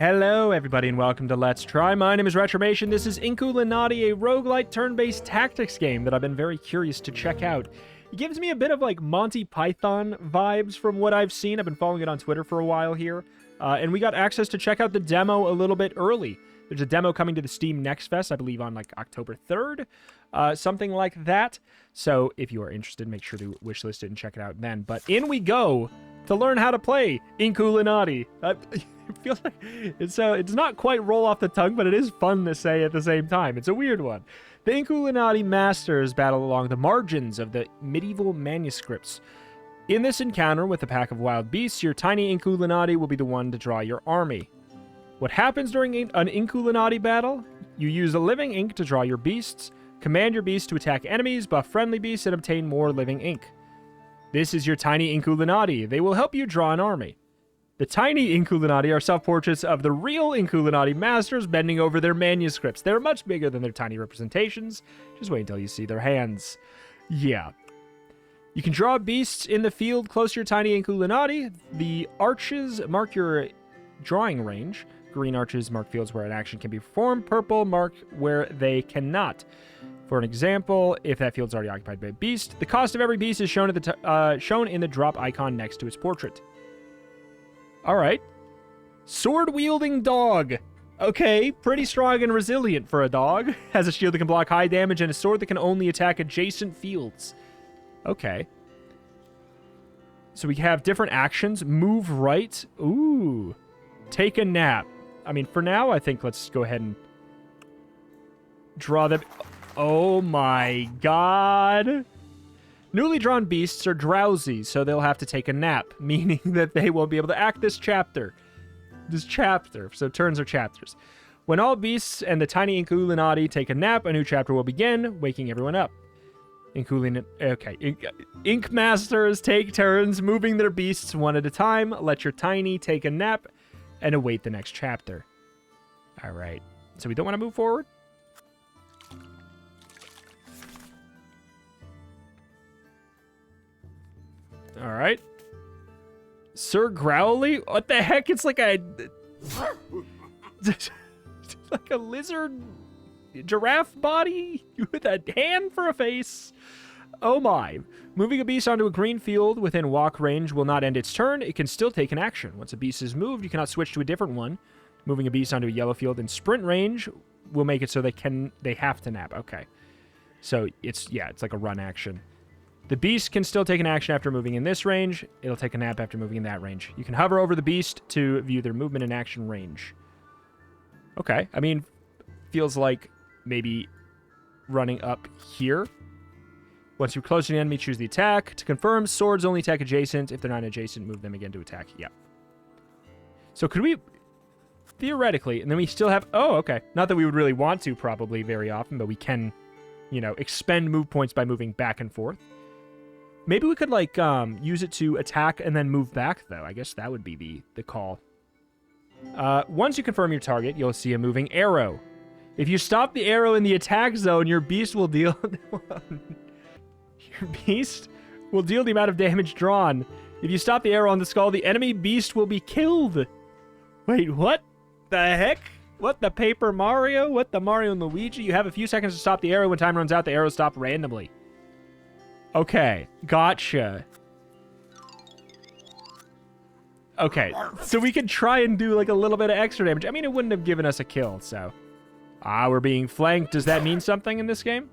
Hello everybody and welcome to Let's Try. My name is Retromation. This is Inkulinati, a roguelike turn-based tactics game that I've been very curious to check out. It gives me a bit of like Monty Python vibes from what I've seen. I've been following it on Twitter for a while here. And we got access to check out the demo a little bit early. There's a demo coming to the Steam Next Fest, I believe on like October 3rd. Something like that. So if you are interested, make sure to wishlist it and check it out then. But in we go to learn how to play Inkulinati. It feels like it's not quite roll off the tongue, but it is fun to say at the same time. It's a weird one. The Inkulinati masters battle along the margins of the medieval manuscripts. In this encounter with a pack of wild beasts, your tiny Inkulinati will be the one to draw your army. What happens during an Inkulinati battle? You use a living ink to draw your beasts, command your beasts to attack enemies, buff friendly beasts, and obtain more living ink. This is your tiny Inkulinati. They will help you draw an army. The tiny Inkulinati are self-portraits of the real Inkulinati masters bending over their manuscripts. They're much bigger than their tiny representations. Just wait until you see their hands. Yeah. You can draw beasts in the field close to your tiny Inkulinati. The arches mark your drawing range. Green arches mark fields where an action can be performed. Purple mark where they cannot. For an example, if that field's already occupied by a beast, the cost of every beast is shown in the drop icon next to its portrait. All right. Sword-wielding dog. Okay, pretty strong and resilient for a dog. Has a shield that can block high damage and a sword that can only attack adjacent fields. Okay. So we have different actions. Move right. Ooh. Take a nap. I mean, for now, I think let's go ahead and draw them. Oh my god. Newly drawn beasts are drowsy, so they'll have to take a nap, meaning that they won't be able to act this chapter. So turns are chapters. When all beasts and the tiny Inkulinati take a nap, a new chapter will begin, waking everyone up. Ink masters take turns moving their beasts one at a time. Let your tiny take a nap and await the next chapter. All right. So we don't want to move forward? All right. Sir Growly? What the heck? It's like a... like a lizard giraffe body with a hand for a face. Oh my. Moving a beast onto a green field within walk range will not end its turn. It can still take an action. Once a beast is moved, you cannot switch to a different one. Moving a beast onto a yellow field in sprint range will make it so they have to nap. Okay. So it's like a run action. The beast can still take an action after moving in this range. It'll take a nap after moving in that range. You can hover over the beast to view their movement and action range. Okay. I mean, feels like maybe running up here. Once you're close to the enemy, choose the attack. To confirm, swords only attack adjacent. If they're not adjacent, move them again to attack. Yeah. So could we... Theoretically, and then we still have... Oh, okay. Not that we would really want to probably very often, but we can, expend move points by moving back and forth. Maybe we could, like, use it to attack and then move back, though. I guess that would be the call. Once you confirm your target, you'll see a moving arrow. If you stop the arrow in the attack zone, your beast will deal... Your beast will deal the amount of damage drawn. If you stop the arrow on the skull, the enemy beast will be killed. Wait, what the heck? What the Paper Mario? What the Mario and Luigi? You have a few seconds to stop the arrow. When time runs out, the arrow stops randomly. Okay, gotcha. Okay, so we could try and do like a little bit of extra damage. I mean, it wouldn't have given us a kill, so... we're being flanked. Does that mean something in this game?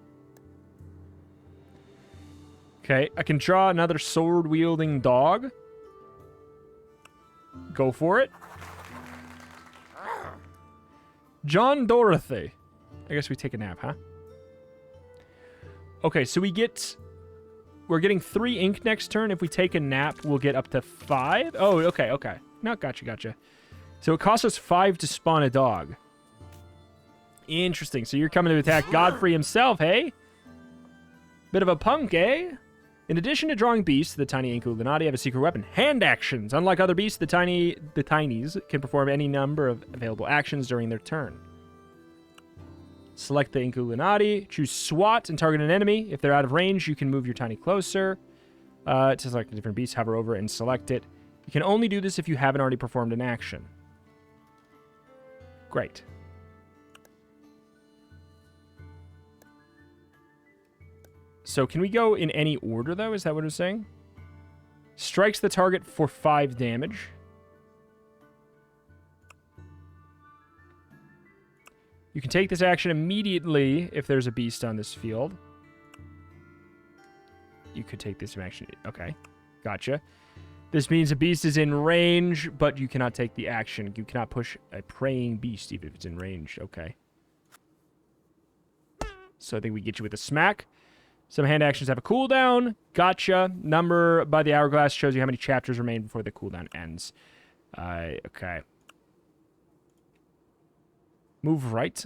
Okay, I can draw another sword-wielding dog. Go for it. John Dorothy. I guess we take a nap, huh? Okay, so we're getting 3 ink next turn. If we take a nap, we'll get up to 5. Oh, okay. No, gotcha. So it costs us 5 to spawn a dog. Interesting. So you're coming to attack Godfrey himself, hey? Bit of a punk, eh? In addition to drawing beasts, the tiny Inkulinati have a secret weapon. Hand actions. Unlike other beasts, the tinies can perform any number of available actions during their turn. Select the Inkulinati. Choose SWAT and target an enemy. If they're out of range, you can move your tiny closer. To select a different beast, hover over it and select it. You can only do this if you haven't already performed an action. Great. So can we go in any order, though? Is that what it's saying? Strikes the target for 5 damage. You can take this action immediately if there's a beast on this field. You could take this action. Okay. Gotcha. This means a beast is in range, but you cannot take the action. You cannot push a praying beast even if it's in range. Okay. So I think we get you with a smack. Some hand actions have a cooldown. Gotcha. Number by the hourglass shows you how many chapters remain before the cooldown ends. Okay. Move right.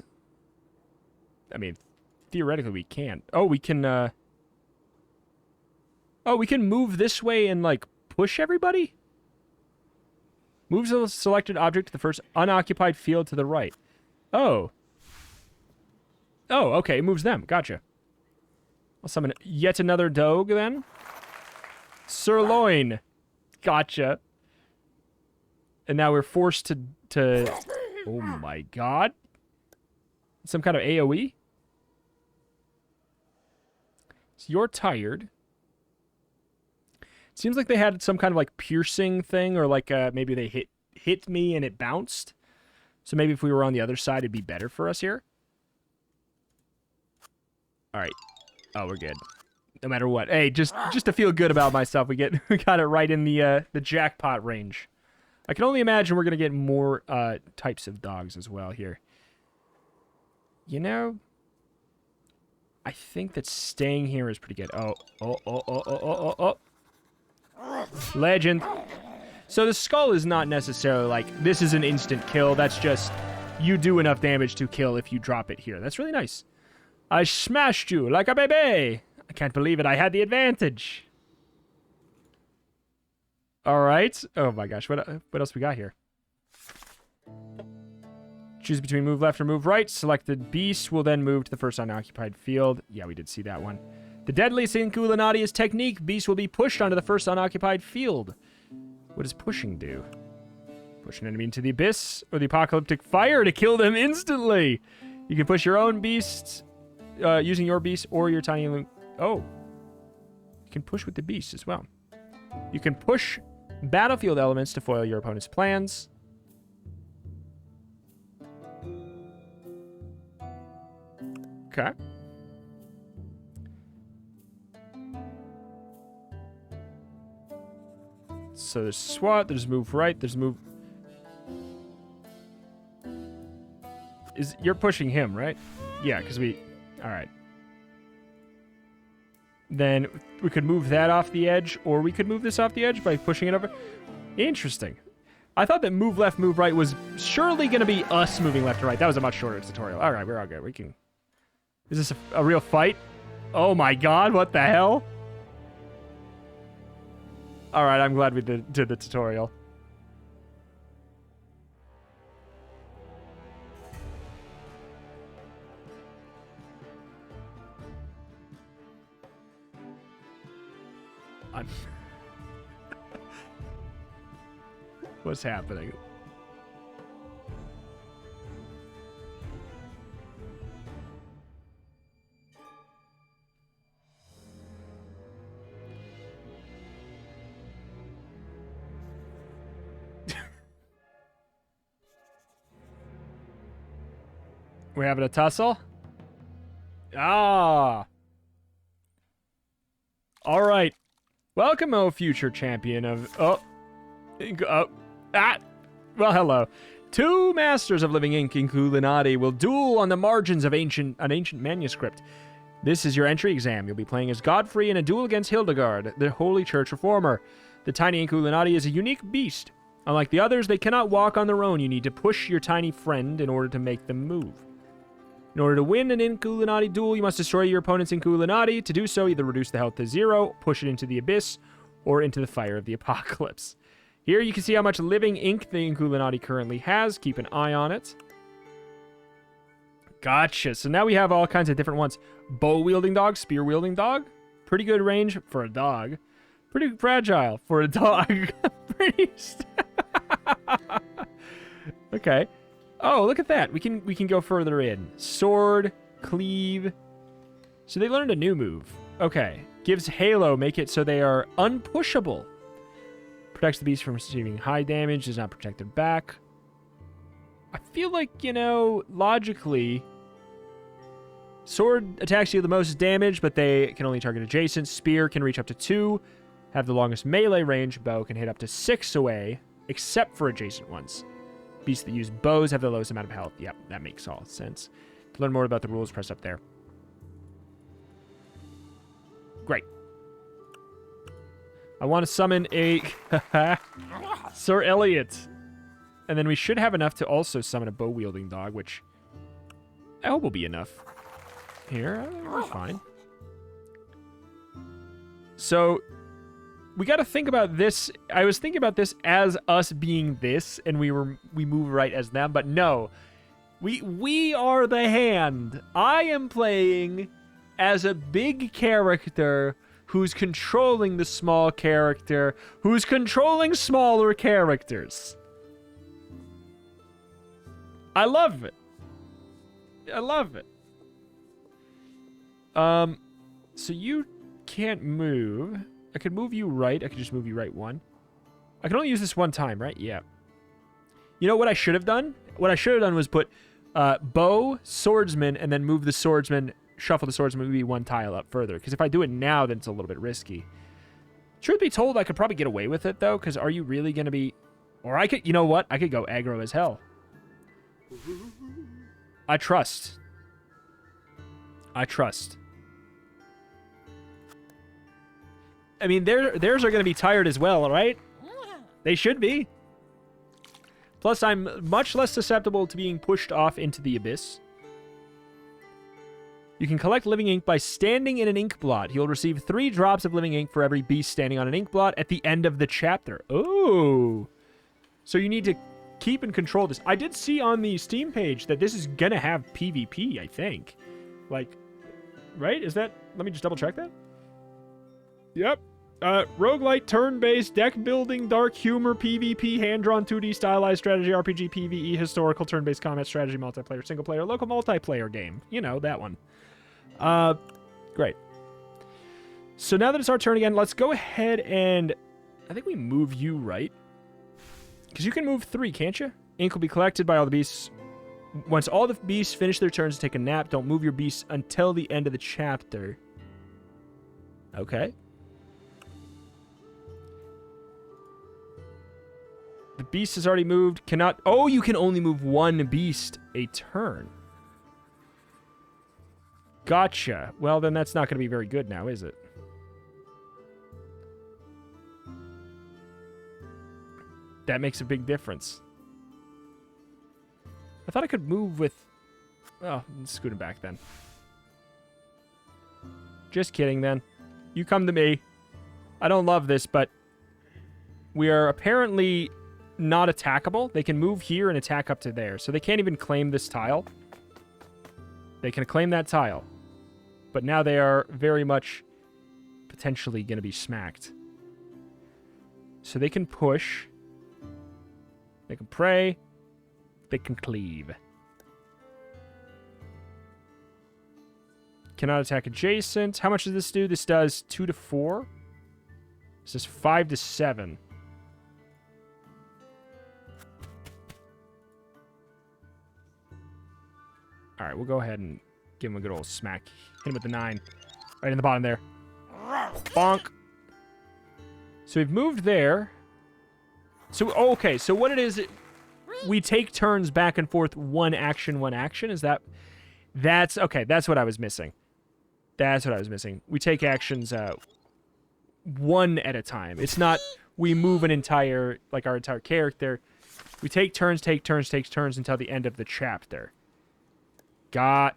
I mean, theoretically we can't. Oh, we can, oh, we can move this way and, like, push everybody? Moves a selected object to the first unoccupied field to the right. Oh. Oh, okay. It moves them. Gotcha. I'll summon yet another Doge, then. Sirloin. Gotcha. And now we're forced to... Oh, my God. Some kind of AoE? So you're tired. Seems like they had some kind of, like, piercing thing, or, like, maybe they hit me and it bounced. So maybe if we were on the other side, it'd be better for us here. All right. Oh, we're good. No matter what. Hey, just to feel good about myself, we got it right in the jackpot range. I can only imagine we're gonna get more types of dogs as well here. You know, I think that staying here is pretty good. Oh. Legend. So the skull is not necessarily like, this is an instant kill. That's just, you do enough damage to kill if you drop it here. That's really nice. I smashed you like a baby. I can't believe it. I had the advantage. All right. Oh my gosh. What else we got here? Choose between move left or move right. Selected beast will then move to the first unoccupied field. Yeah, we did see that one. The deadliest Inkulinati is technique. Beast will be pushed onto the first unoccupied field. What does pushing do? Push an enemy into the abyss or the apocalyptic fire to kill them instantly. You can push your own beasts using your beast or your tiny... Oh. You can push with the beast as well. You can push battlefield elements to foil your opponent's plans. Okay. So there's SWAT, there's move right, there's move... You're pushing him, right? Yeah, because we... Alright. Then we could move that off the edge, or we could move this off the edge by pushing it over. Interesting. I thought that move left, move right was surely going to be us moving left and right. That was a much shorter tutorial. Alright, we're all good. We can... Is this a real fight? Oh my god, what the hell? Alright, I'm glad we did the tutorial. What's happening? We're having a tussle? Ah. All right. Welcome, oh future champion of... Well, hello. Two masters of living ink, Inkulinati, will duel on the margins of an ancient manuscript. This is your entry exam. You'll be playing as Godfrey in a duel against Hildegard, the Holy Church Reformer. The tiny Inkulinati is a unique beast. Unlike the others, they cannot walk on their own. You need to push your tiny friend in order to make them move. In order to win an Inkulinati duel, you must destroy your opponent's Inkulinati. To do so, either reduce the health to 0, push it into the abyss, or into the fire of the apocalypse. Here you can see how much living ink the Inkulinati currently has. Keep an eye on it. Gotcha. So now we have all kinds of different ones. Bow-wielding dog, spear-wielding dog. Pretty good range for a dog. Pretty fragile for a dog. Pretty... Okay. Oh, look at that. We can go further in. Sword, cleave. So they learned a new move. Okay. Gives Halo, make it so they are unpushable. Protects the beast from receiving high damage, does not protect their back. I feel like, you know, logically, sword attacks you the most damage, but they can only target adjacent. Spear can reach up to 2, have the longest melee range. Bow can hit up to 6 away, except for adjacent ones. Beasts that use bows have the lowest amount of health. Yep, that makes all sense. To learn more about the rules, press up there. Great. I want to summon a Sir Elliot. And then we should have enough to also summon a bow-wielding dog, which I hope will be enough. Here, we're fine. So, we got to think about this. I was thinking about this as us being this, and we move right as them, but no. We are the hand. I am playing as a big character who's controlling the small character, who's controlling smaller characters. I love it. I love it. So you can't move. I could move you right. I could just move you right 1. I can only use this 1 time, right? Yeah. You know what I should have done? What I should have done was put bow, swordsman, and then move the swordsman, shuffle the swordsman, maybe 1 tile up further. Because if I do it now, then it's a little bit risky. Truth be told, I could probably get away with it, though, because are you really going to be... Or I could... You know what? I could go aggro as hell. I trust. I trust. I mean, theirs are going to be tired as well, right? They should be. Plus, I'm much less susceptible to being pushed off into the abyss. You can collect living ink by standing in an ink blot. You'll receive 3 drops of living ink for every beast standing on an ink blot at the end of the chapter. Oh. So you need to keep and control this. I did see on the Steam page that this is going to have PvP, I think. Like, right? Is that... Let me just double check that. Yep. Roguelike, turn-based, deck-building, dark humor, PvP, hand-drawn 2D stylized strategy, RPG, PvE, historical, turn-based combat strategy, multiplayer, single-player, local multiplayer game. You know, that one. Great. So now that it's our turn again, let's go ahead and... I think we move you right. Because you can move 3, can't you? Ink will be collected by all the beasts. Once all the beasts finish their turns and take a nap, don't move your beasts until the end of the chapter. Okay. The beast has already moved. Cannot... Oh, you can only move 1 beast a turn. Gotcha. Well, then that's not going to be very good now, is it? That makes a big difference. I thought I could move with... Oh, scoot him back then. Just kidding then. You come to me. I don't love this, but... We are apparently not attackable. They can move here and attack up to there. So they can't even claim this tile. They can claim that tile. But now they are very much potentially going to be smacked. So they can push. They can pray. They can cleave. Cannot attack adjacent. How much does this do? This does 2 to 4. This is 5 to 7. All right, we'll go ahead and give him a good old smack. Hit him with the 9. Right in the bottom there. Bonk. So we've moved there. So, okay, so what it is, we take turns back and forth, 1 action, 1 action. Is that... That's... Okay, that's what I was missing. That's what I was missing. We take actions 1 at a time. It's not we move an entire... Like, our entire character. We take turns, take turns, take turns until the end of the chapter. I'm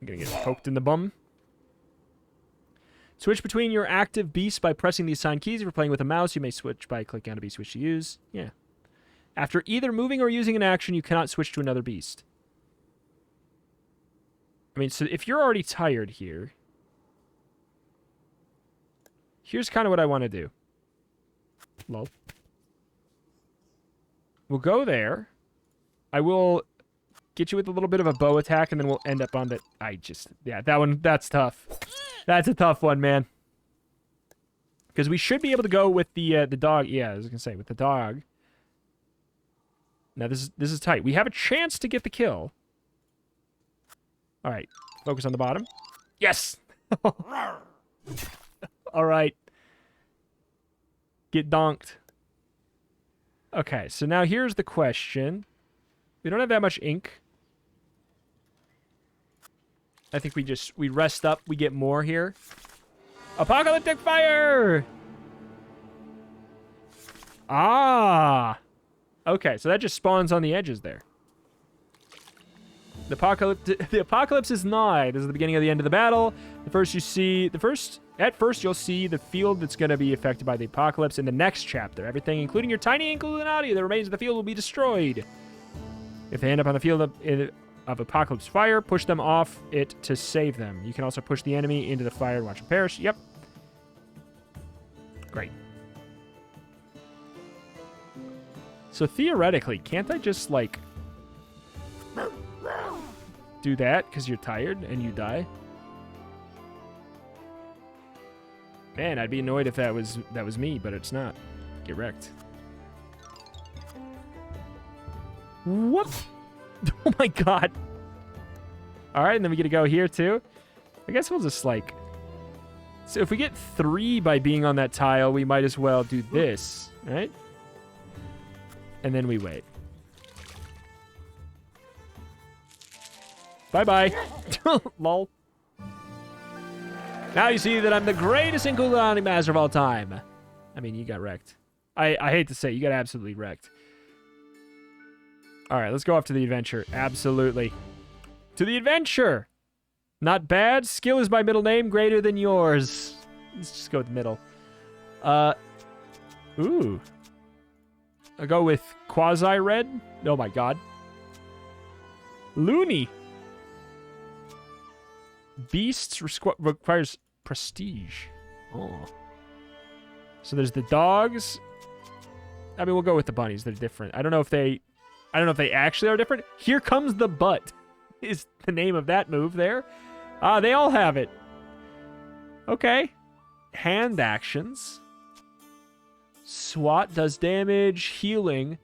gonna get poked in the bum. Switch between your active beasts by pressing the assigned keys. If you're playing with a mouse, you may switch by clicking on a beast which to use. Yeah. After either moving or using an action, you cannot switch to another beast. I mean, so if you're already tired here, here's kind of what I want to do. Lol. We'll go there. I will get you with a little bit of a bow attack, and then we'll end up on the... Yeah, that one, that's tough. That's a tough one, man. Because we should be able to go with the dog. Yeah, I was going to say, with the dog. Now, this is tight. We have a chance to get the kill. All right. Focus on the bottom. Yes! All right. Get donked. Okay, so now here's the question. We don't have that much ink. I think we rest up. We get more here. Apocalyptic fire! Ah! Okay, so that just spawns on the edges there. The apocalypse is nigh. This is the beginning of the end of the battle. At first you'll see the field that's going to be affected by the apocalypse in the next chapter. Everything, including your tiny Inkulinati, the remains of the field will be destroyed. If they end up on the field of apocalypse fire, push them off it to save them. You can also push the enemy into the fire and watch them perish. Yep. Great. So theoretically, can't I just, like, do that because you're tired and you die? Man, I'd be annoyed if that was me, but it's not. Get wrecked. Whoop! Oh my god. Alright, and then we get to go here too. I guess we'll just, like... So if we get 3 by being on that tile, we might as well do this, right? And then we wait. Bye-bye. Lol. Now you see that I'm the greatest Inkulinati master of all time. I mean, you got wrecked. I hate to say, you got absolutely wrecked. All right, let's go off to the adventure. Absolutely. To the adventure! Not bad. Skill is my middle name, greater than yours. Let's just go with the middle. Ooh. I'll go with quasi-red. Oh my god. Loony. Beasts requires prestige. Oh. So there's the dogs. I mean, we'll go with the bunnies. They're different. I don't know if they actually are different. Here comes the butt is the name of that move there. They all have it. Okay. Hand actions. SWAT does damage, healing.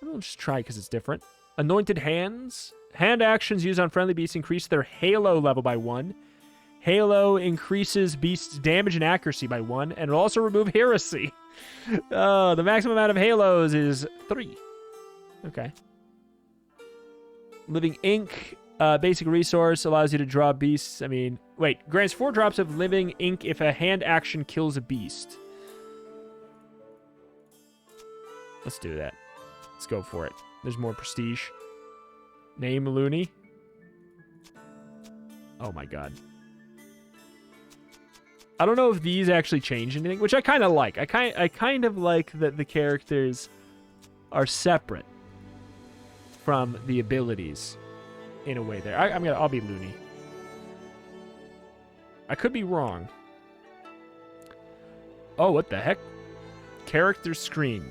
I'll just try because it's different. Anointed hands. Hand actions used on friendly beasts increase their halo level by 1. Halo increases beasts' damage and accuracy by 1, and it'll also remove heresy. The maximum amount of halos is 3. Okay. Living ink. Basic resource allows you to draw beasts. I mean, wait. Grants 4 drops of living ink if a hand action kills a beast. Let's do that. Let's go for it. There's more prestige. Name Looney. Oh my god. I don't know if these actually change anything, which I kind of like. I kind of like that the characters are separate from the abilities in a way there. I'll be Looney. I could be wrong. Oh, what the heck? Character screen.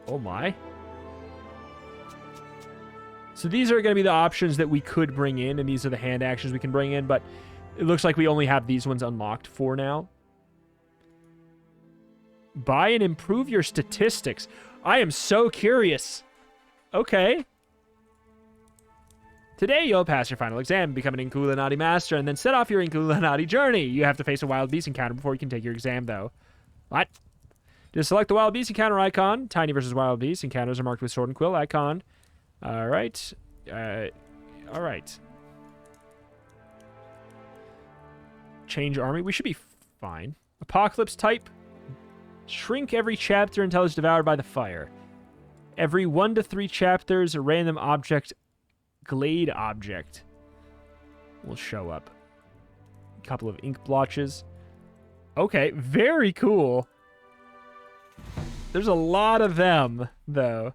Oh my. So these are going to be the options that we could bring in, and these are the hand actions we can bring in, but it looks like we only have these ones unlocked for now. Buy and improve your statistics. I am so curious. Okay. Today, you'll pass your final exam, become an Inkulinati master, and then set off your Inkulinati journey. You have to face a wild beast encounter before you can take your exam, though. What? Just select the wild beast encounter icon. Tiny versus wild beast. Encounters are marked with sword and quill icon. All right. All right. Change army. We should be fine. Apocalypse type. Shrink every chapter until it's devoured by the fire. Every 1 to 3 chapters, a random object, glade object, will show up. A couple of ink blotches. Okay, very cool. There's a lot of them, though.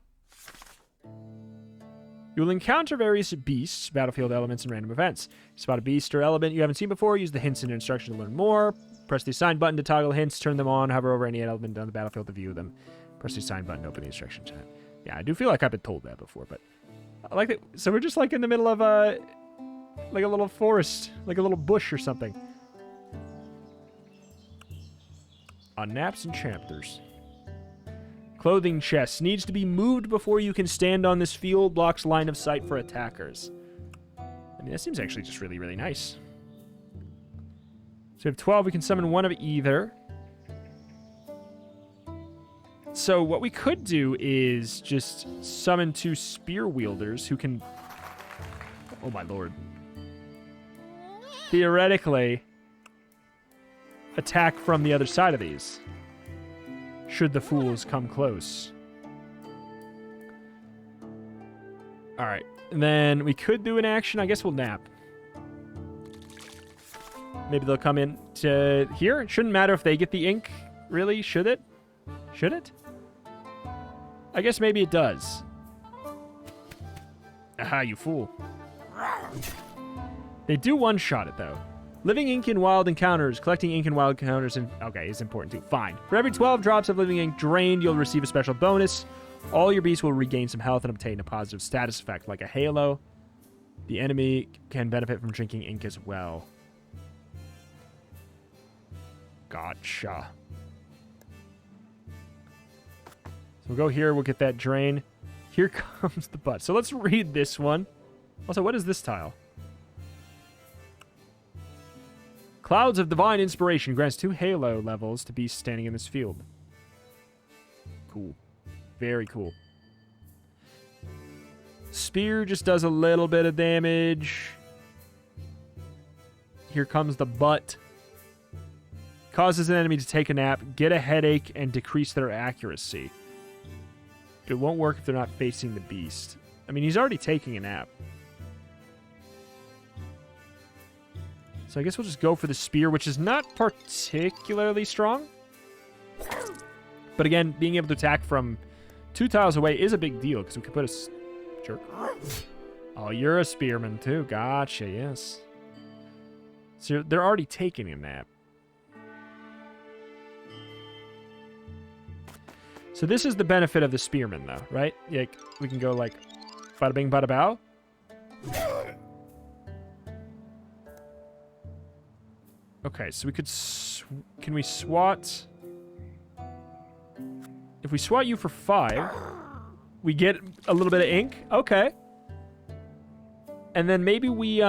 You'll encounter various beasts, battlefield elements, and random events. Spot a beast or element you haven't seen before. Use the hints in your instruction to learn more. Press the assign button to toggle hints, turn them on, hover over any element on the battlefield to view them. Press the assign button to open the instruction chat. Yeah, I do feel like I've been told that before, but I like it. So we're just like in the middle of like a little forest, like a little bush or something. On naps and chapters. Clothing chest needs to be moved before you can stand on this field. Blocks line of sight for attackers. I mean, that seems actually just really, really nice. So we have 12. We can summon one of either. So what we could do is just summon 2 spear wielders who can... Oh, my lord. Theoretically, attack from the other side of these. Should the fools come close. Alright. And then we could do an action. I guess we'll nap. Maybe they'll come in to here. It shouldn't matter if they get the ink. Really? Should it? Should it? I guess maybe it does. Aha, you fool. They do one-shot it, though. Living ink in wild encounters. Collecting ink in wild encounters okay, is important, too. Fine. For every 12 drops of living ink drained, you'll receive a special bonus. All your beasts will regain some health and obtain a positive status effect, like a halo. The enemy can benefit from drinking ink as well. Gotcha. So we'll go here. We'll get that drain. Here comes the butt. So let's read this one. Also, what is this tile? Clouds of Divine Inspiration grants 2 halo levels to beasts standing in this field. Cool. Very cool. Spear just does a little bit of damage. Here comes the butt. Causes an enemy to take a nap, get a headache, and decrease their accuracy. It won't work if they're not facing the beast. I mean, he's already taking a nap. So I guess we'll just go for the spear, which is not particularly strong. But again, being able to attack from 2 tiles away is a big deal, because we could put a... Jerk. Oh, you're a spearman, too. Gotcha, yes. So they're already taking a nap. So this is the benefit of the spearman, though, right? Like, we can go, like, bada bing, bada bow. Okay, so we could... Can we swat... If we swat you for 5, we get a little bit of ink. Okay. And then maybe we,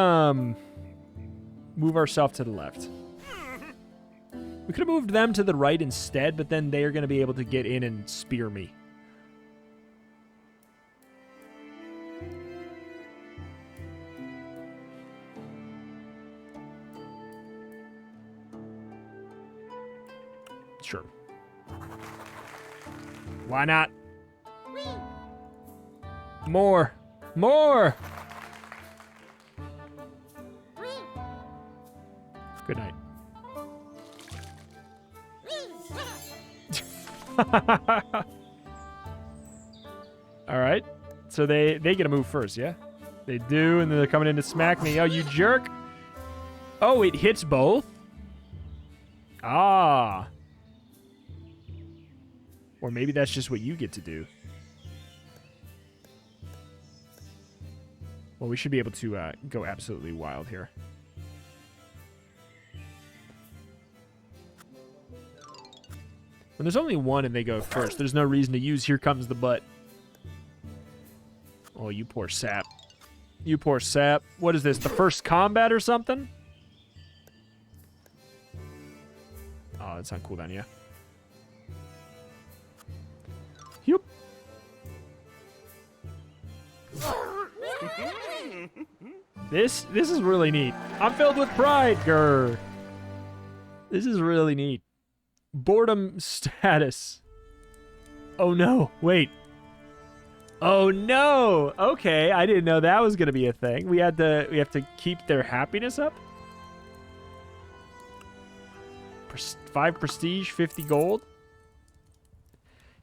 move ourselves to the left. We could have moved them to the right instead, but then they are going to be able to get in and spear me. Sure. Why not? More. More! Good night. Alright. So they get to move first, yeah? They do, and then they're coming in to smack me. Oh, you jerk! Oh, it hits both? Ah. Or maybe that's just what you get to do. Well, we should be able to go absolutely wild here. When there's only one and they go first, there's no reason to use Here Comes the Butt. Oh, you poor sap. You poor sap. What is this, the first combat or something? Oh, that's not cooldown, yeah. Yup. This is really neat. I'm filled with pride, grr. This is really neat. Boredom status. Oh no, wait. Oh no. Okay, I didn't know that was gonna be a thing. We have to keep their happiness up. 5 prestige, 50 gold.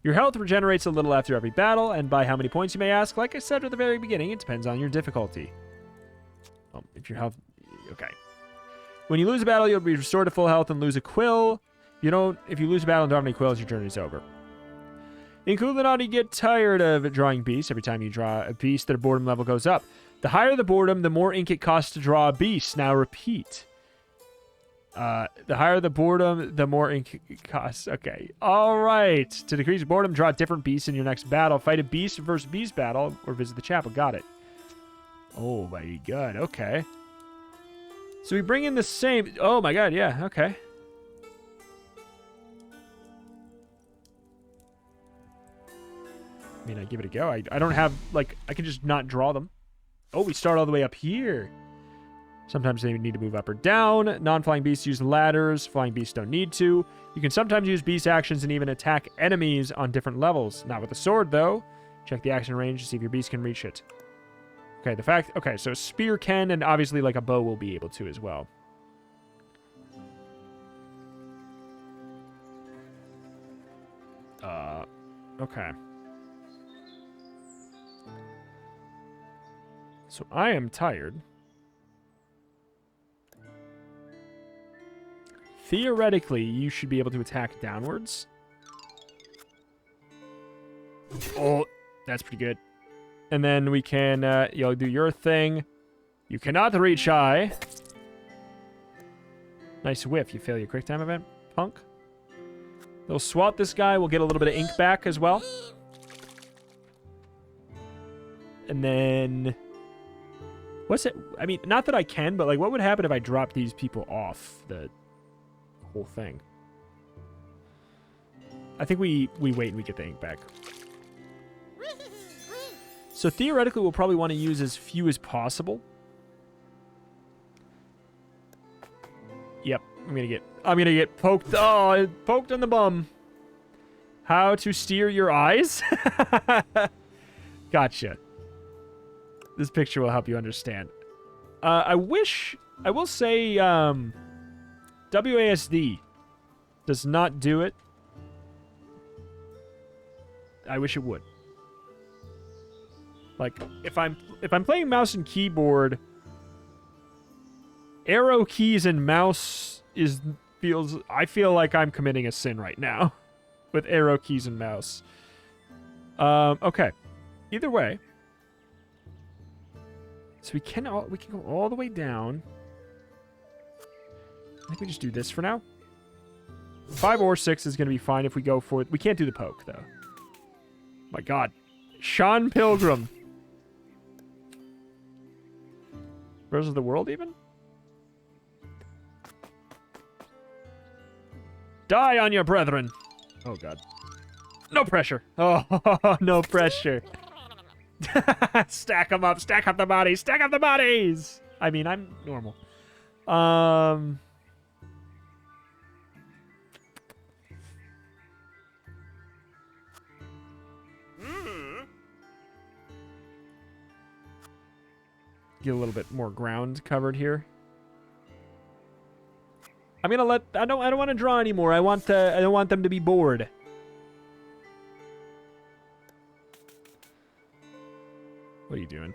Your health regenerates a little after every battle, and by how many points you may ask? Like I said at the very beginning, it depends on your difficulty. Oh, if your health... Okay. When you lose a battle, you'll be restored to full health and lose a quill. If you lose a battle and don't have any quills, your journey is over. Inkulinati get tired of drawing beasts. Every time you draw a beast, their boredom level goes up. The higher the boredom, the more ink it costs to draw a beast. Now repeat. The higher the boredom, the more ink it costs. Okay. All right. To decrease boredom, draw different beasts in your next battle. Fight a beast versus beast battle or visit the chapel. Got it. Oh my god. Okay. So we bring in the same... Oh my god, yeah. Okay. I mean, I give it a go. I don't have, like, I can just not draw them. Oh, we start all the way up here. Sometimes they need to move up or down. Non-flying beasts use ladders. Flying beasts don't need to. You can sometimes use beast actions and even attack enemies on different levels. Not with a sword, though. Check the action range to see if your beast can reach it. Okay, so spear can, and obviously, like, a bow will be able to as well. Okay. So I am tired. Theoretically, you should be able to attack downwards. Oh, that's pretty good. And then we can, you'll do your thing. You cannot reach high. Nice whiff. You fail your quick time event, punk. They'll swat this guy. We'll get a little bit of ink back as well. And then... What's it? I mean, not that I can, but, like, what would happen if I dropped these people off the whole thing? I think we wait and we get the ink back. So theoretically, we'll probably want to use as few as possible. Yep, I'm gonna get poked. Oh, poked on the bum. How to steer your eyes? Gotcha. This picture will help you understand. I will say, WASD does not do it. I wish it would. Like, if I'm playing mouse and keyboard, arrow keys and mouse I feel like I'm committing a sin right now with arrow keys and mouse. Okay. Either way, so we can go all the way down. I think we just do this for now. 5 or 6 is going to be fine if we go for it. We can't do the poke though. My God, Sean Pilgrim. Rose of the World, even? Die on your brethren. Oh, God. No pressure. Oh, no pressure. Stack them up. Stack up the bodies. Stack up the bodies. I mean, I'm normal. Get a little bit more ground covered here. I'm gonna let. I don't want to draw anymore. I don't want them to be bored. What are you doing?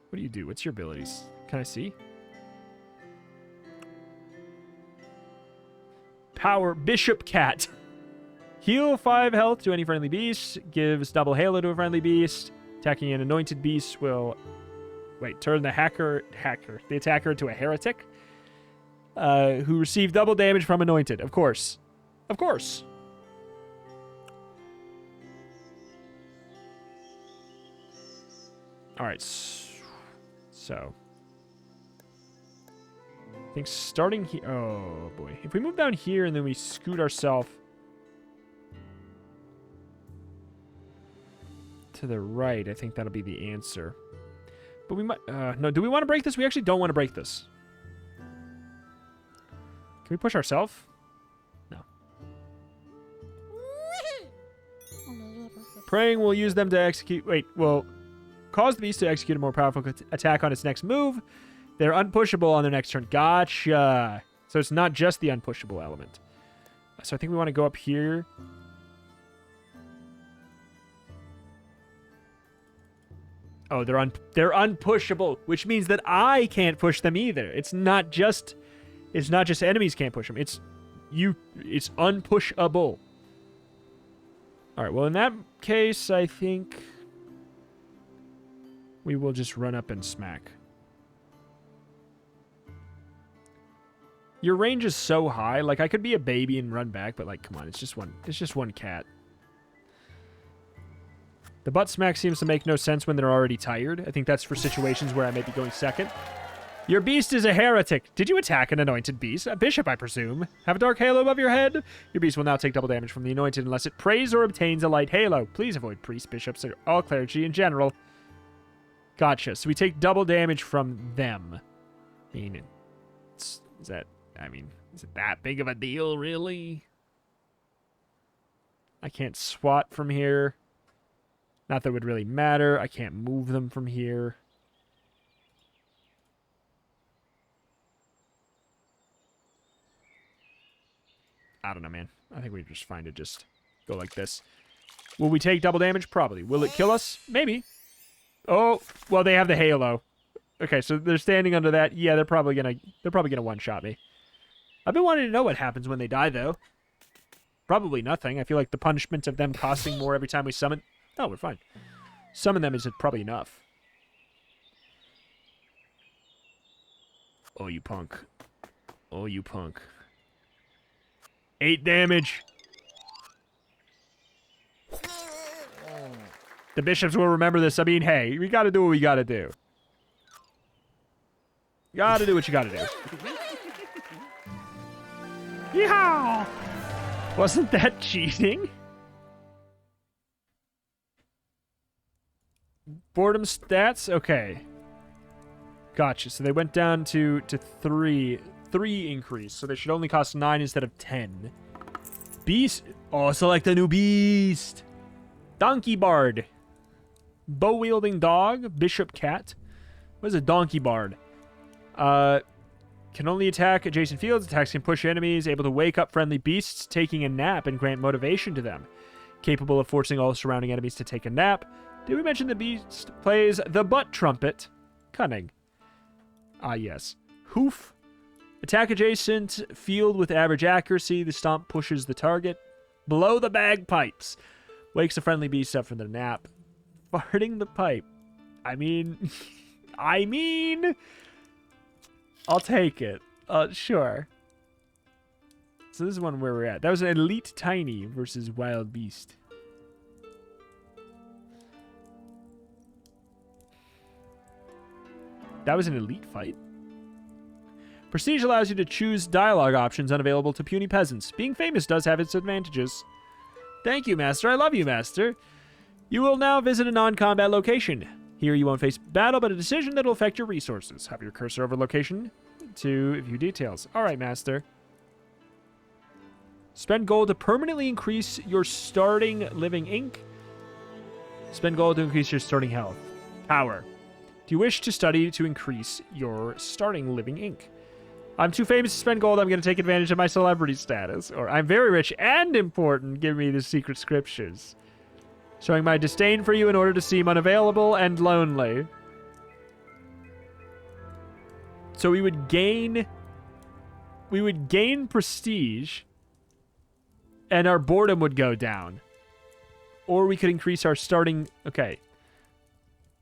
What do you do? What's your abilities? Can I see? Power Bishop Cat. Heal 5 health to any friendly beast. Gives double halo to a friendly beast. Attacking an anointed beast will... Wait, turn the the attacker into a heretic. Who receive double damage from anointed. Of course. Of course. Alright. So. I think starting here... Oh, boy. If we move down here and then we scoot ourselves... to the right, I think that'll be the answer. But we might... no, do we want to break this? We actually don't want to break this. Can we push ourselves? No. Praying will use them to execute... Wait, well... Cause the beast to execute a more powerful attack on its next move. They're unpushable on their next turn. Gotcha. So it's not just the unpushable element. So I think we want to go up here... Oh, they're unpushable, which means that I can't push them either. It's not just enemies can't push them. It's unpushable. All right, well, in that case, I think we will just run up and smack. Your range is so high. Like, I could be a baby and run back, but, like, come on. It's just one cat. The butt smack seems to make no sense when they're already tired. I think that's for situations where I may be going second. Your beast is a heretic. Did you attack an anointed beast? A bishop, I presume. Have a dark halo above your head? Your beast will now take double damage from the anointed unless it prays or obtains a light halo. Please avoid priests, bishops, or all clergy in general. Gotcha. So we take double damage from them. I mean, is it that big of a deal, really? I can't swat from here. Not that it would really matter. I can't move them from here. I don't know, man. I think we're just fine to just go like this. Will we take double damage? Probably. Will it kill us? Maybe. Oh, well, they have the halo. Okay, so they're standing under that. Yeah, they're probably gonna one-shot me. I've been wanting to know what happens when they die, though. Probably nothing. I feel like the punishment of them costing more every time we summon... Oh, we're fine. Summon them is probably enough. Oh, you punk. Oh, you punk. 8 damage. The bishops will remember this. I mean, hey, we gotta do what we gotta do. You gotta do what you gotta do. Yeehaw! Wasn't that cheating? Boredom stats? Okay. Gotcha. So they went down to 3 increase. So they should only cost 9 instead of 10. Beast. Oh, select a new beast. Donkey Bard. Bow-wielding dog. Bishop cat. What is a donkey bard? Can only attack adjacent fields. Attacks can push enemies. Able to wake up friendly beasts taking a nap and grant motivation to them. Capable of forcing all surrounding enemies to take a nap. Did we mention the beast plays the butt trumpet? Cunning. Ah, yes. Hoof. Attack adjacent field with average accuracy. The stomp pushes the target. Blow the bagpipes. Wakes a friendly beast up from their nap. Farting the pipe. I mean... I'll take it. Sure. So this is one where we're at. That was an elite tiny versus wild beast. That was an elite fight. Prestige allows you to choose dialogue options unavailable to puny peasants. Being famous does have its advantages. Thank you, Master. I love you, Master. You will now visit a non-combat location. Here you won't face battle, but a decision that will affect your resources. Have your cursor over location to view details. All right, Master. Spend gold to permanently increase your starting living ink. Spend gold to increase your starting health. Power. Do you wish to study to increase your starting living ink? I'm too famous to spend gold. I'm going to take advantage of my celebrity status. Or I'm very rich and important. Give me the secret scriptures. Showing my disdain for you in order to seem unavailable and lonely. So we would gain prestige and our boredom would go down. Or we could increase our starting... Okay.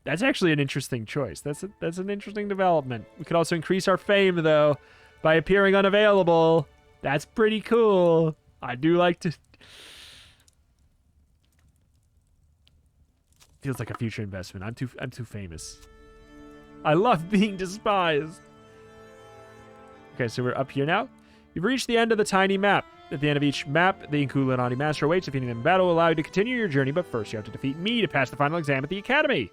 That's actually an interesting choice. That's an interesting development. We could also increase our fame, though, by appearing unavailable. That's pretty cool. I do like to... Feels like a future investment. I'm too famous. I love being despised. Okay, so we're up here now. You've reached the end of the tiny map. At the end of each map, the Inkulinati Master awaits. Defeating them in battle will allow you to continue your journey, but first you have to defeat me to pass the final exam at the Academy.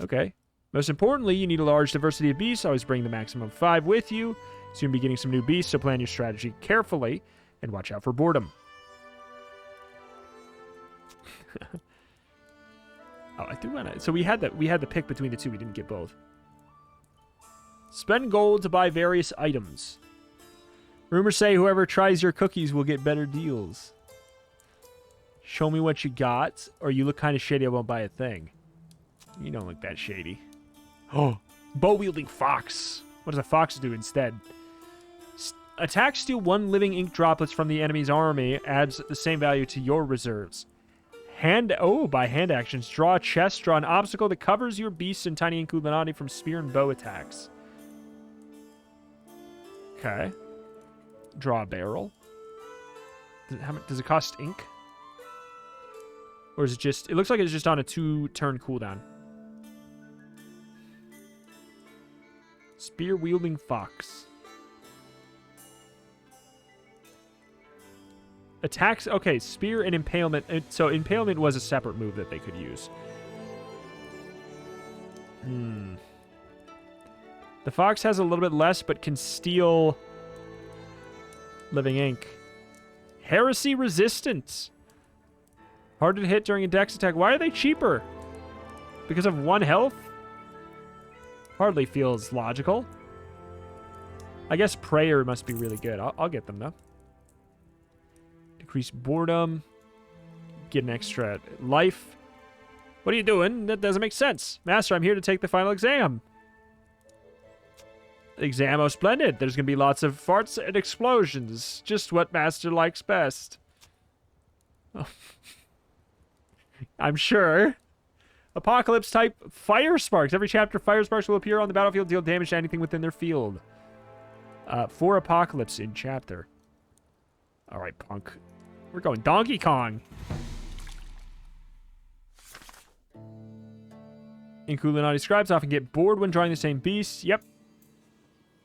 Okay. Most importantly, you need a large diversity of beasts. Always bring the maximum of 5 with you. Soon be getting some new beasts, so plan your strategy carefully and watch out for boredom. Oh, I do want to... So we had the pick between the two. We didn't get both. Spend gold to buy various items. Rumors say whoever tries your cookies will get better deals. Show me what you got, or you look kind of shitty, I won't buy a thing. You don't look that shady. Oh, bow-wielding fox. What does a fox do instead? Attack, steal 1 living ink droplets from the enemy's army. Adds the same value to your reserves. By hand actions. Draw a chest. Draw an obstacle that covers your beast and tiny Inkulinati from spear and bow attacks. Okay. Draw a barrel. Does it cost ink? Or is it just... It looks like it's just on a 2-turn cooldown. Spear-wielding fox. Attacks... Okay, spear and impalement. So impalement was a separate move that they could use. The fox has a little bit less, but can steal living ink. Heresy resistance. Hard to hit during a dex attack. Why are they cheaper? Because of 1 health? Hardly feels logical. I guess prayer must be really good. I'll get them, though. Decrease boredom. Get an extra life. What are you doing? That doesn't make sense. Master, I'm here to take the final exam. Exam, oh splendid. There's going to be lots of farts and explosions. Just what Master likes best. Oh. I'm sure. Apocalypse type fire sparks. Every chapter, fire sparks will appear on the battlefield, deal damage to anything within their field. 4 apocalypse in chapter. Alright, punk. We're going Donkey Kong. Inkulinati scribes often get bored when drawing the same beast. Yep.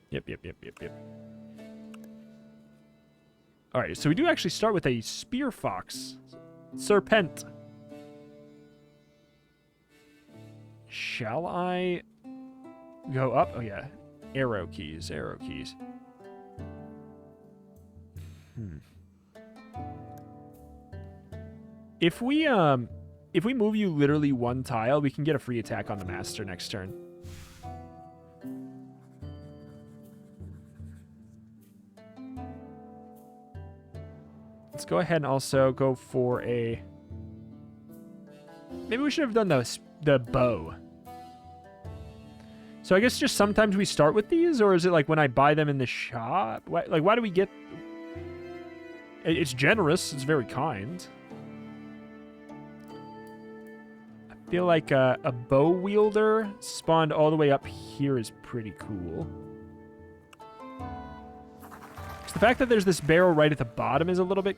Yep. Alright, so we do actually start with a spear fox. Serpent. Shall I go up? Oh, yeah. Arrow keys. If we move you literally 1 tile, we can get a free attack on the master next turn. Let's go ahead and also go for a... Maybe we should have done the bow. So I guess just sometimes we start with these, or is it like when I buy them in the shop? Why do we get... It's generous. It's very kind. I feel like a bow wielder spawned all the way up here is pretty cool. The fact that there's this barrel right at the bottom is a little bit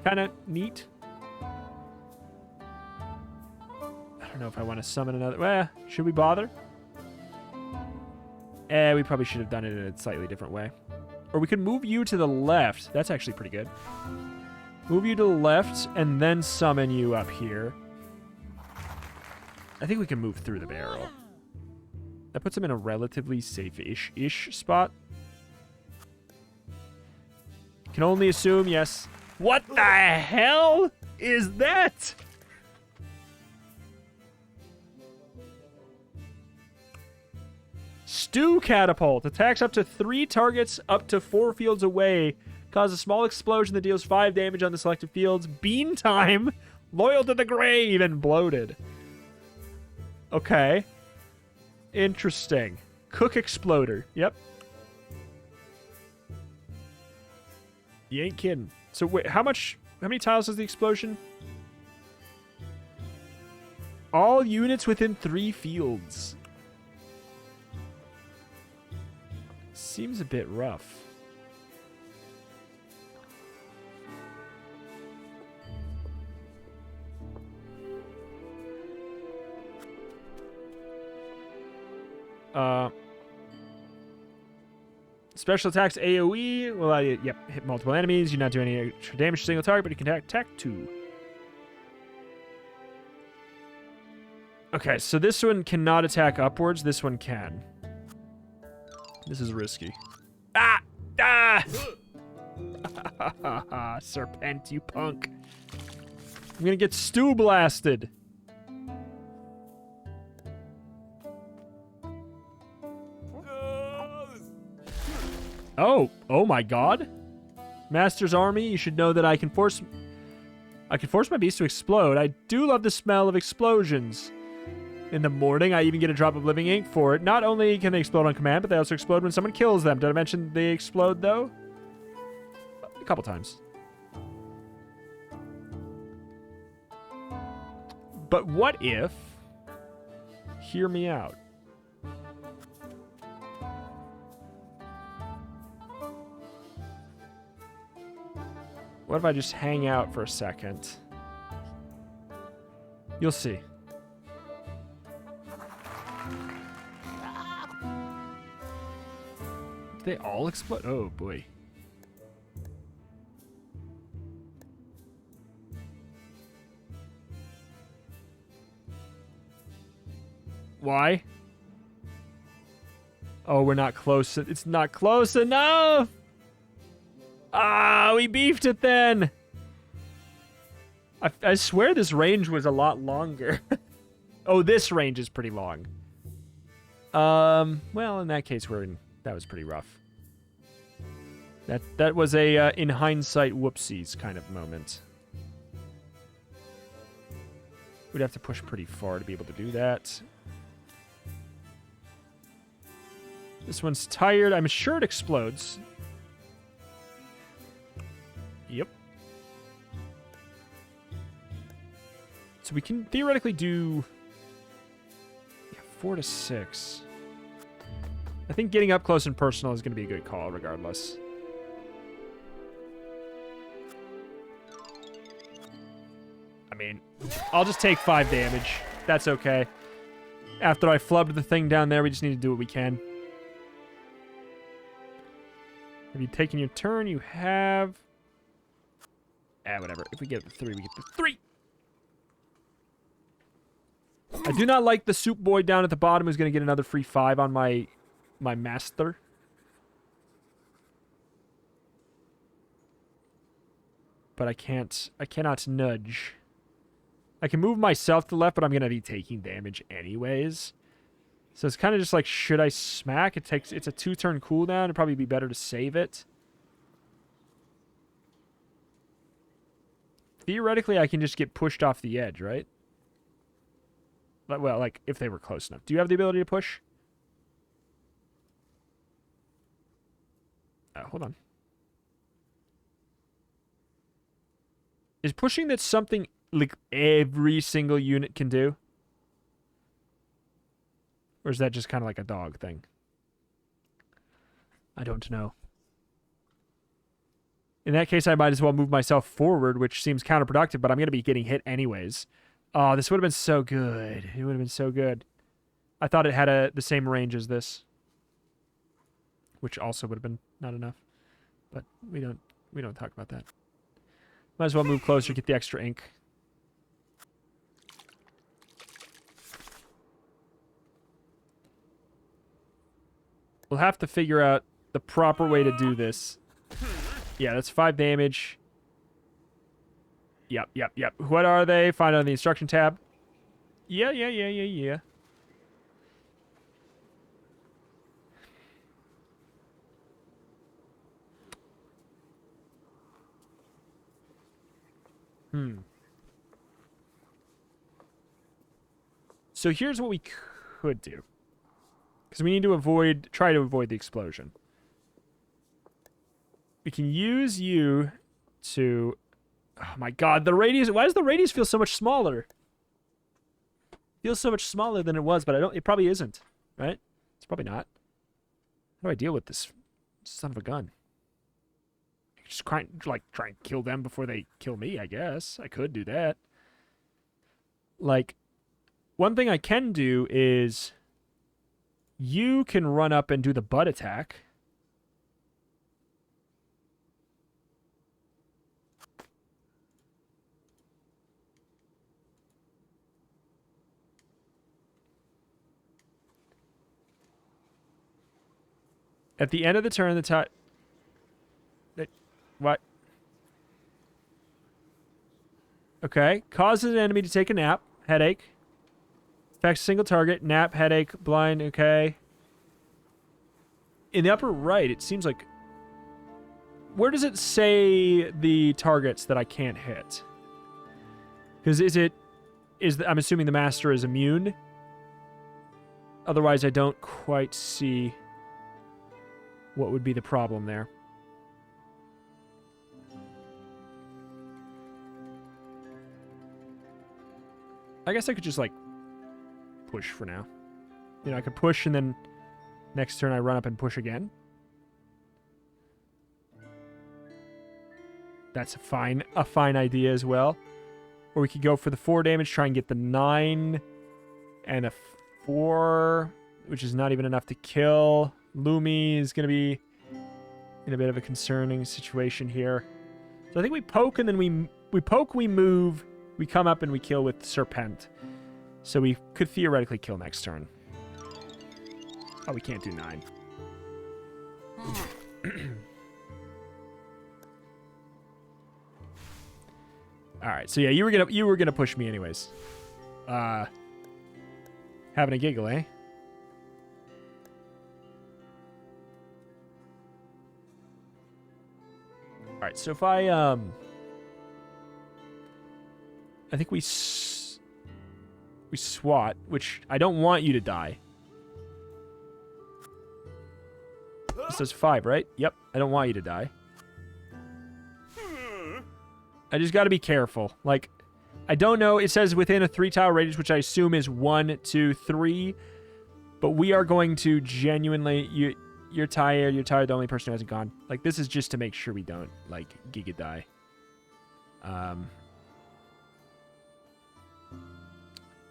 kind of neat. I don't know if I want to summon another... should we bother? We probably should have done it in a slightly different way. Or we could move you to the left. That's actually pretty good. Move you to the left and then summon you up here. I think we can move through the barrel. That puts him in a relatively safe-ish spot. Can only assume, yes. What the hell is that? Stew catapult. Attacks up to 3 targets up to 4 fields away. Cause a small explosion that deals 5 damage on the selected fields. Bean time. Loyal to the grave and bloated. Okay. Interesting. Cook exploder. Yep. You ain't kidding. So wait, how many tiles is the explosion? All units within 3 fields. Seems a bit rough. Special attacks AoE will allow you, hit multiple enemies. You not do any extra damage to a single target, but you can attack 2. Okay, so this one cannot attack upwards. This one can. This is risky. Ah! Ah! Serpent, you punk. I'm gonna get stew blasted. Oh my god. Master's army, you should know that I can force my beast to explode. I do love the smell of explosions. In the morning, I even get a drop of living ink for it. Not only can they explode on command, but they also explode when someone kills them. Did I mention they explode, though? A couple times. But what if... Hear me out. What if I just hang out for a second? You'll see. Did they all explode? Oh, boy. Why? Oh, we're not close. It's not close enough! Ah, we beefed it then! I swear this range was a lot longer. Oh, this range is pretty long. Well, in that case, that was pretty rough. That was a, in hindsight, whoopsies kind of moment. We'd have to push pretty far to be able to do that. This one's tired. I'm sure it explodes. Yep. So we can theoretically do 4 to 6. I think getting up close and personal is going to be a good call regardless. I mean, I'll just take 5 damage. That's okay. After I flubbed the thing down there, we just need to do what we can. Have you taken your turn? You have... whatever. If we get the 3, we get the 3! I do not like the soup boy down at the bottom who's going to get another free 5 on my master. But I cannot nudge. I can move myself to the left, but I'm going to be taking damage anyways. So it's kind of just like, should I smack? It's a 2-turn cooldown. It'd probably be better to save it. Theoretically, I can just get pushed off the edge, right? Well, like, if they were close enough. Do you have the ability to push? Hold on. Is pushing that something, like, every single unit can do? Or is that just kind of like a dog thing? I don't know. In that case, I might as well move myself forward, which seems counterproductive, but I'm going to be getting hit anyways. Oh, this would have been so good. It would have been so good. I thought it had the same range as this. Which also would have been not enough. But we don't talk about that. Might as well move closer, get the extra ink. We'll have to figure out the proper way to do this. Yeah, that's 5 damage. Yep. What are they? Find out on the instruction tab. Yeah. So here's what we could do. Because we need to try to avoid the explosion. We can use you to... Oh my god, the radius... Why does the radius feel so much smaller? It feels so much smaller than it was, but it probably isn't, right? It's probably not. How do I deal with this son of a gun? Just try and kill them before they kill me, I guess. I could do that. Like, one thing I can do is... You can run up and do the butt attack. At the end of the turn, the time... What? Okay. Causes an enemy to take a nap. Headache. Affects a single target. Nap, headache, blind. Okay. In the upper right, it seems like... Where does it say the targets that I can't hit? Because I'm assuming the master is immune. Otherwise, I don't quite see what would be the problem there. I guess I could just, like, push for now. You know, I could push and then next turn I run up and push again. That's a fine idea as well. Or we could go for the 4 damage, try and get the 9 and a 4, which is not even enough to kill. Lumi is going to be in a bit of a concerning situation here. So I think we poke and then we poke, we move, we come up and we kill with Serpent. So we could theoretically kill next turn. Oh, we can't do 9. All right, so yeah, you were gonna push me anyways. Having a giggle, eh? All right, so if I think we swat, which I don't want you to die. This does 5, right? Yep, I don't want you to die. I just got to be careful. Like, I don't know. It says within a 3-tile radius, which I assume is 1, 2, 3. But we are going to genuinely... You're tired. You're tired. The only person who hasn't gone. Like, this is just to make sure we don't, like, giga die.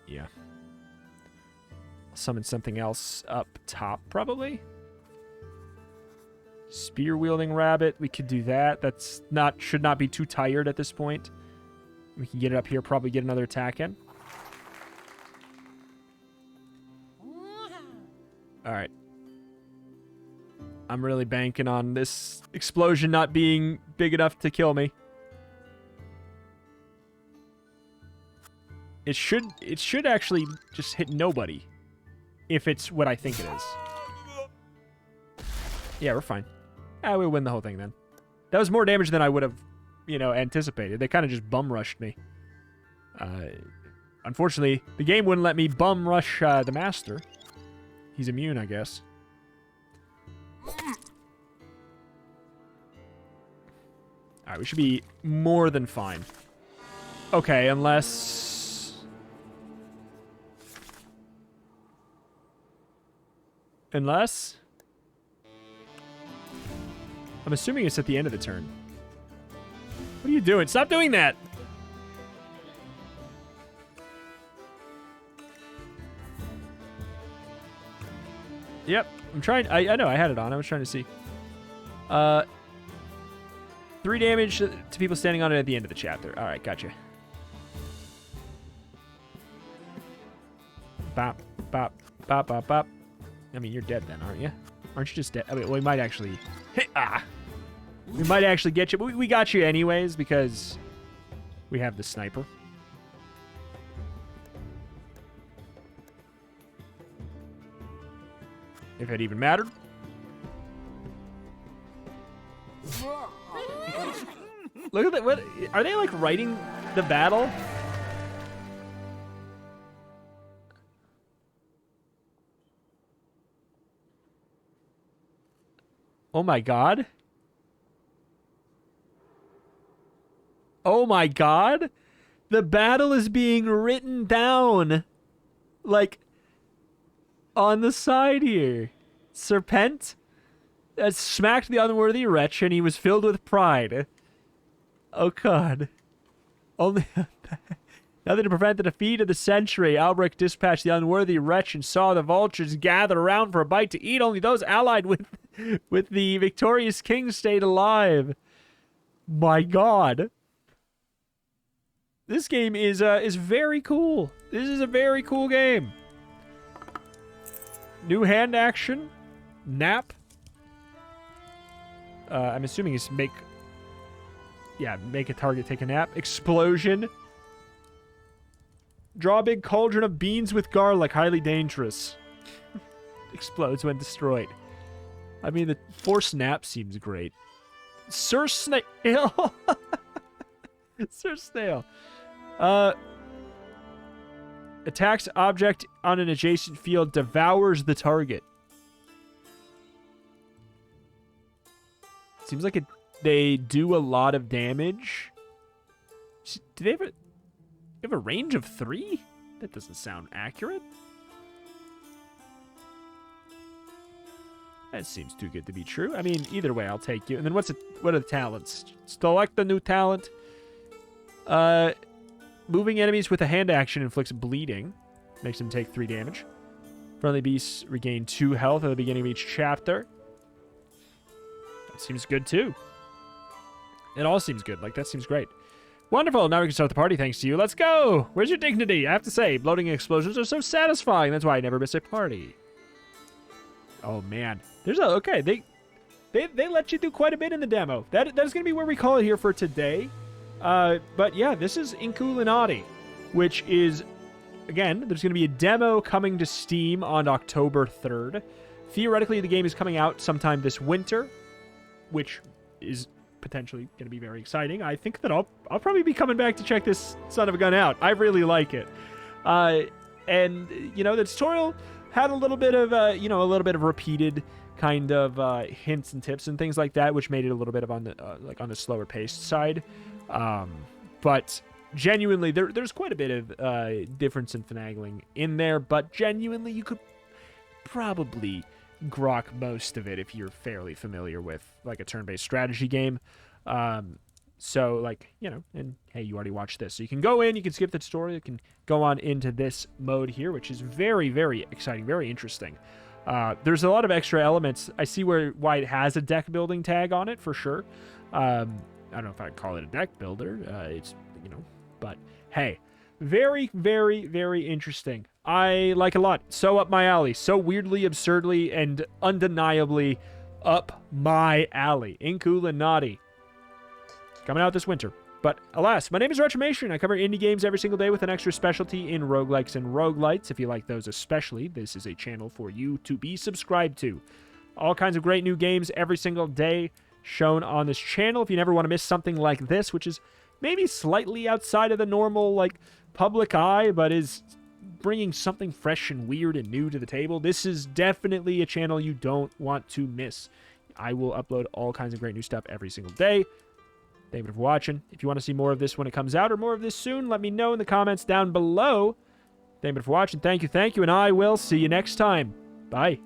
Yeah. I'll summon something else up top, probably. Spear-wielding rabbit. We could do that. That's not... Should not be too tired at this point. We can get it up here, probably get another attack in. Alright. I'm really banking on this explosion not being big enough to kill me. It should actually just hit nobody. If it's what I think it is. Yeah, we're fine. We'll win the whole thing then. That was more damage than I would have, you know, anticipated. They kind of just bum rushed me. Unfortunately, the game wouldn't let me bum rush the master. He's immune, I guess. Alright, we should be more than fine. Okay, unless... I'm assuming it's at the end of the turn. What are you doing? Stop doing that! Yep, I'm trying... I know, I had it on. I was trying to see. 3 damage to people standing on it at the end of the chapter. Alright, gotcha. Bop, bop, bop, bop, bop. I mean, you're dead then, aren't you? Aren't you just dead? I mean, we might actually... We might actually get you, but we got you anyways because we have the sniper. If it even mattered. Look at that. What are they like writing the battle? Oh my god. Oh my god. The battle is being written down. Like on the side here. Serpent that smacked the unworthy wretch and he was filled with pride. Oh god. Only nothing to prevent the defeat of the century. Albrecht dispatched the unworthy wretch and saw the vultures gather around for a bite to eat. Only those allied with the victorious king stayed alive. My god. This game is very cool. This is a very cool game. New hand action. Nap. I'm assuming it's make... Yeah, make a target take a nap. Explosion. Draw a big cauldron of beans with garlic. Highly dangerous. Explodes when destroyed. I mean, the force nap seems great. Sir Snail. Sir Snail. Attacks object on an adjacent field, devours the target. Seems like they do a lot of damage. Do they have a range of 3? That doesn't sound accurate. That seems too good to be true. I mean, either way, I'll take you. And then what are the talents? Select the new talent. Moving enemies with a hand action inflicts bleeding. Makes them take 3 damage. Friendly beasts regain 2 health at the beginning of each chapter. That seems good, too. It all seems good. Like, that seems great. Wonderful. Now we can start the party thanks to you. Let's go. Where's your dignity? I have to say, bloating explosions are so satisfying. That's why I never miss a party. Oh, man. Okay, they let you do quite a bit in the demo. That is going to be where we call it here for today. But yeah, this is Inkulinati, which is, again, there's going to be a demo coming to Steam on October 3rd. Theoretically, the game is coming out sometime this winter, which is potentially going to be very exciting. I think that I'll probably be coming back to check this son of a gun out. I really like it. And, you know, the tutorial had a little bit of, repeated kind of hints and tips and things like that, which made it a little bit of on the slower paced side. But genuinely, there's quite a bit of difference in finagling in there, but genuinely, you could probably grok most of it if you're fairly familiar with like a turn-based strategy game. So like, you know, and hey, you already watched this, so you can go in, you can skip the tutorial, you can go on into this mode here, which is very, very exciting, very interesting. There's a lot of extra elements. I see why it has a deck building tag on it for sure. I don't know if I'd call it a deck builder. It's, you know, but hey, very, very, very interesting. I like a lot. So up my alley. So weirdly, absurdly, and undeniably up my alley. Inkulinati. Coming out this winter. But alas, my name is Retromation. I cover indie games every single day with an extra specialty in roguelikes and roguelites. If you like those especially, this is a channel for you to be subscribed to. All kinds of great new games every single day shown on this channel. If you never want to miss something like this, which is maybe slightly outside of the normal, like, public eye, but is bringing something fresh and weird and new to the table, this is definitely a channel you don't want to miss. I will upload all kinds of great new stuff every single day. Thank you for watching. If you want to see more of this when it comes out or more of this soon, let me know in the comments down below. Thank you for watching. Thank you, and I will see you next time. Bye.